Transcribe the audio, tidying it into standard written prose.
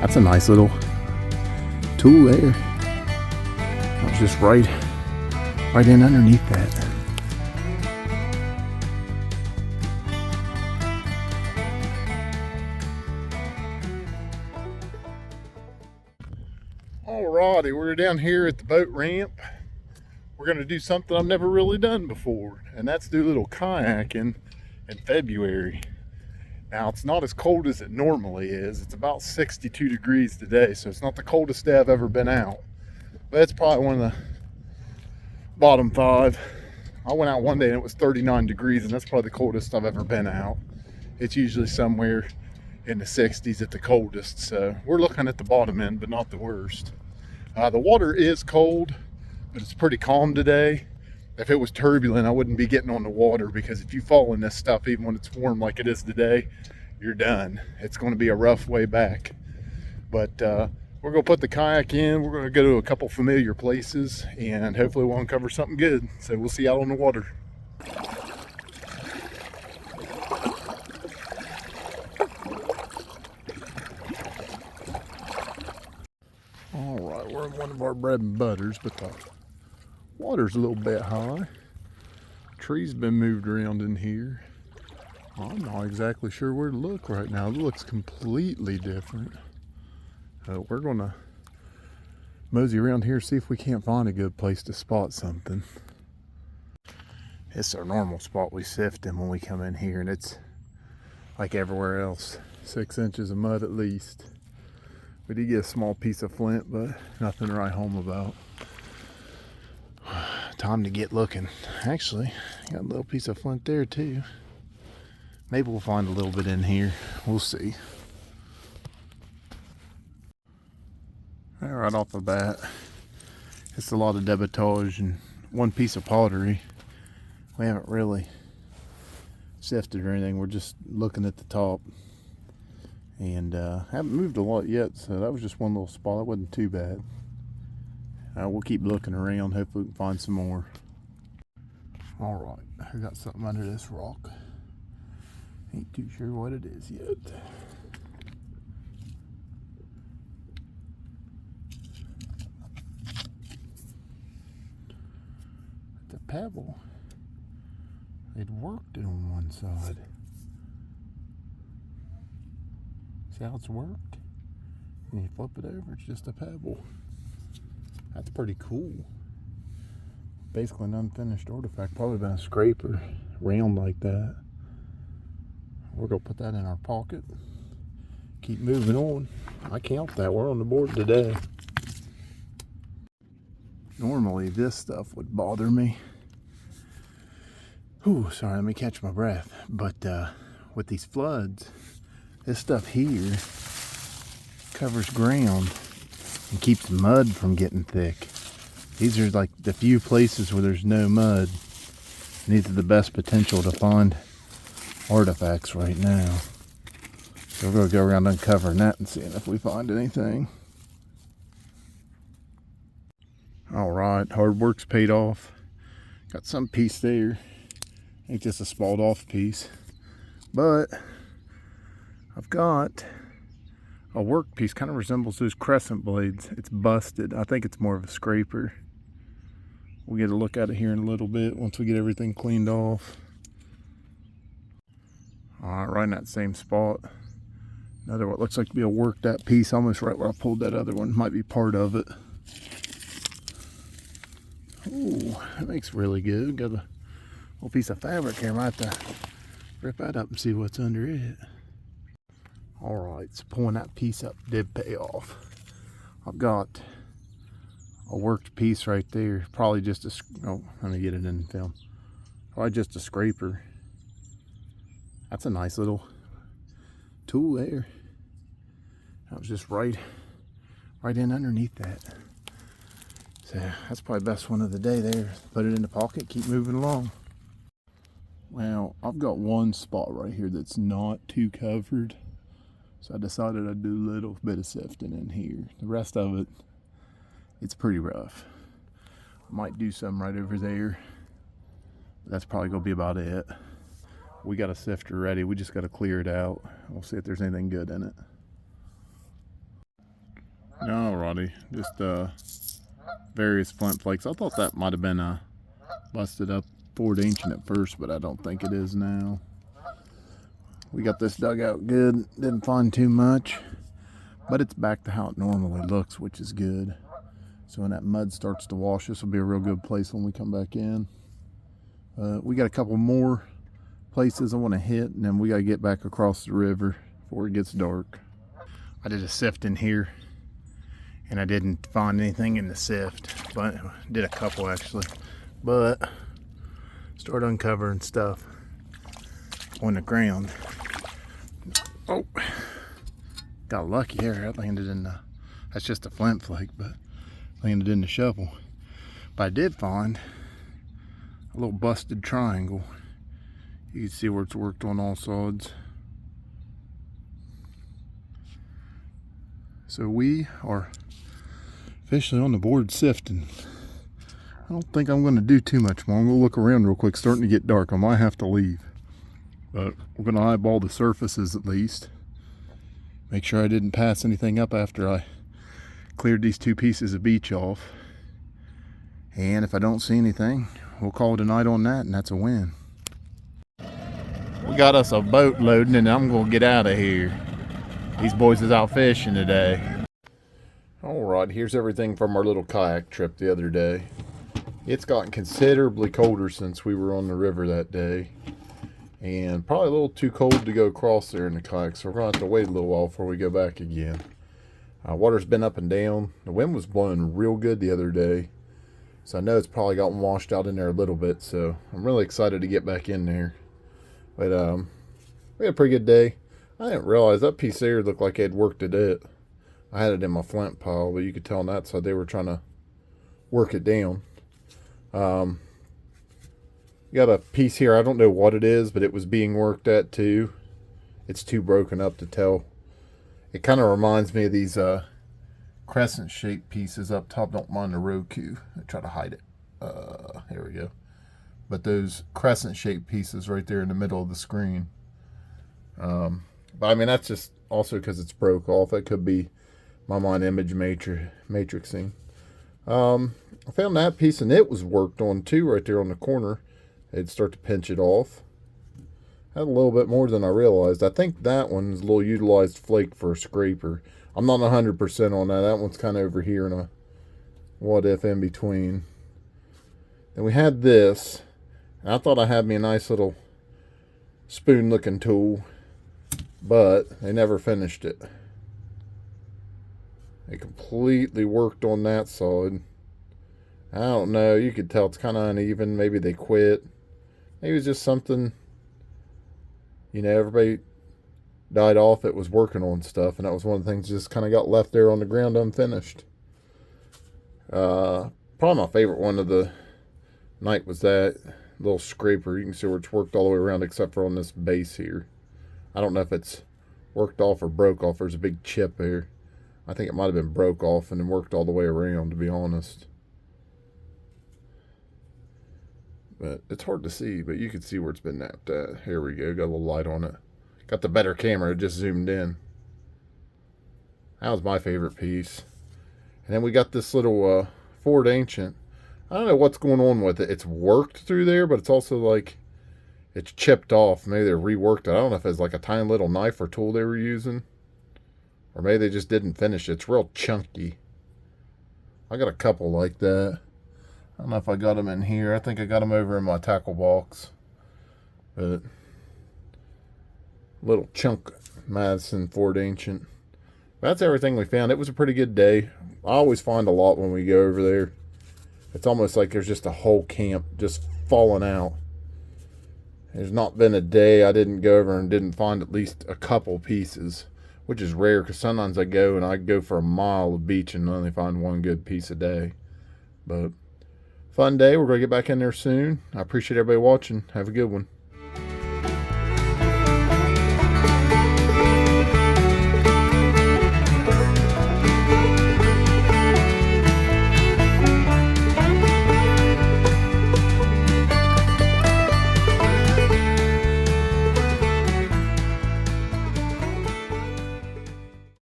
That's a nice little tool there. I was just right in underneath that. Alrighty, we're down here at the boat ramp. We're gonna do something I've never really done before, and that's do a little kayaking in February. Now, it's not as cold as it normally is. It's about 62 degrees today, so it's not the coldest day I've ever been out. But it's probably one of the bottom 5. I went out one day and it was 39 degrees, and that's probably the coldest I've ever been out. It's usually somewhere in the 60s at the coldest, so we're looking at the bottom end, but not the worst. The water is cold, but it's pretty calm today. If it was turbulent, I wouldn't be getting on the water, because if you fall in this stuff, even when it's warm like it is today, you're done. It's going to be a rough way back. But we're going to put the kayak in. We're going to go to a couple familiar places, and hopefully we'll uncover something good. So we'll see you out on the water. All right, we're in one of our bread and butters, but the water's a little bit high. Trees been moved around in here. I'm not exactly sure where to look right now. It looks completely different. We're gonna mosey around here, see if we can't find a good place to spot something. It's our normal spot we sift in when we come in here, and it's like everywhere else, 6 inches of mud at least. We did get a small piece of flint, but nothing to write home about. Time to get looking. Actually, got a little piece of flint there too. Maybe we'll find a little bit in here. We'll see. Right off the bat, it's a lot of debitage and one piece of pottery. We haven't really sifted or anything. We're just looking at the top. And haven't moved a lot yet, so that was just one little spot. That wasn't too bad. We'll keep looking around. Hopefully we can find some more. All right, I got something under this rock. Ain't too sure what it is yet. The pebble, it worked on one side. See how it's worked? And you flip it over, it's just a pebble. That's pretty cool. Basically an unfinished artifact. Probably been a scraper, round like that. We're gonna put that in our pocket. Keep moving on. I count that. We're on the board today. Normally this stuff would bother me. Ooh, sorry, let me catch my breath. But with these floods, this stuff here covers ground and keeps mud from getting thick. These are like the few places where there's no mud. And these are the best potential to find artifacts right now. So we're going to go around uncovering that and seeing if we find anything. Alright, hard work's paid off. Got some piece there. Ain't just a spalled off piece. But I've got a work piece, kind of resembles those crescent blades. It's busted. I think it's more of a scraper. We'll get a look at it here in a little bit once we get everything cleaned off. Alright, right in that same spot. Another what looks like to be a worked out piece, almost right where I pulled that other one. Might be part of it. Ooh, that makes really good. Got a little piece of fabric here. I might have to rip that up and see what's under it. Alright, so pulling that piece up did pay off. I've got a worked piece right there. Probably just a, oh, let me get it in the film. Probably just a scraper. That's a nice little tool there. That was just right in underneath that. So that's probably the best one of the day there. Put it in the pocket, keep moving along. Well, I've got one spot right here that's not too covered. So I decided I'd do a little bit of sifting in here. The rest of it, it's pretty rough. I might do some right over there. But that's probably gonna be about it. We got a sifter ready. We just got to clear it out. We'll see if there's anything good in it. No, Roddy, just various flint flakes. I thought that might have been a busted up Ford Ancient at first, but I don't think it is now. We got this dug out good. Didn't find too much, but it's back to how it normally looks, which is good. So when that mud starts to wash, this will be a real good place when we come back in. We got a couple more places I want to hit, and then we got to get back across the river before it gets dark. I did a sifting here, and I didn't find anything in the sift, but did a couple actually. But started uncovering stuff on the ground. Oh, got lucky here. I landed in the, that's just a flint flake, but landed in the shovel. But I did find a little busted triangle. You can see where it's worked on all sides. So we are officially on the board sifting. I don't think I'm going to do too much more. I'm going to look around real quick. Starting to get dark. I might have to leave. But we're going to eyeball the surfaces at least. Make sure I didn't pass anything up after I cleared these two pieces of beach off. And if I don't see anything, we'll call it a night on that, and that's a win. We got us a boat loading, and I'm going to get out of here. These boys is out fishing today. Alright, here's everything from our little kayak trip the other day. It's gotten considerably colder since we were on the river that day. And probably a little too cold to go across there in the kayak, so we're going to have to wait a little while before we go back again. Water's been up and down. The wind was blowing real good the other day, so I know it's probably gotten washed out in there a little bit, so I'm really excited to get back in there. But we had a pretty good day. I didn't realize that piece there looked like they'd worked at it. I had it in my flint pile, but you could tell on that side they were trying to work it down. Got a piece here, I don't know what it is, but it was being worked at too. It's too broken up to tell. It kind of reminds me of these crescent shaped pieces up top. Don't mind the Roku. I try to hide it. Here we go. But those crescent shaped pieces right there in the middle of the screen. But I mean, that's just also because it's broke off. That could be my mind image matrixing. I found that piece, and it was worked on too right there on the corner. It'd start to pinch it off. Had a little bit more than I realized. I think that one's a little utilized flake for a scraper. I'm not 100% on that. That one's kind of over here in a what if in between. Then we had this. And I thought I had me a nice little spoon looking tool, but they never finished it. They completely worked on that side. I don't know. You could tell it's kind of uneven. Maybe they quit. Maybe it was just something, you know, everybody died off. It was working on stuff, and that was one of the things that just kind of got left there on the ground unfinished. Probably my favorite one of the night was that little scraper. You can see where it's worked all the way around except for on this base here. I don't know if it's worked off or broke off. There's a big chip here. I think it might have been broke off and then worked all the way around, to be honest. But it's hard to see, but you can see where it's been napped at. Here we go. Got a little light on it. Got the better camera. It just zoomed in. That was my favorite piece. And then we got this little Ford Ancient. I don't know what's going on with it. It's worked through there, but it's also like it's chipped off. Maybe they reworked it. I don't know if it's like a tiny little knife or tool they were using. Or maybe they just didn't finish it. It's real chunky. I got a couple like that. I don't know if I got them in here. I think I got them over in my tackle box. But little chunk Madison Ford Ancient. That's everything we found. It was a pretty good day. I always find a lot when we go over there. It's almost like there's just a whole camp just falling out. There's not been a day I didn't go over and didn't find at least a couple pieces, which is rare because sometimes I go and I go for a mile of beach and only find one good piece a day. But fun day. We're going to get back in there soon. I appreciate everybody watching. Have a good one.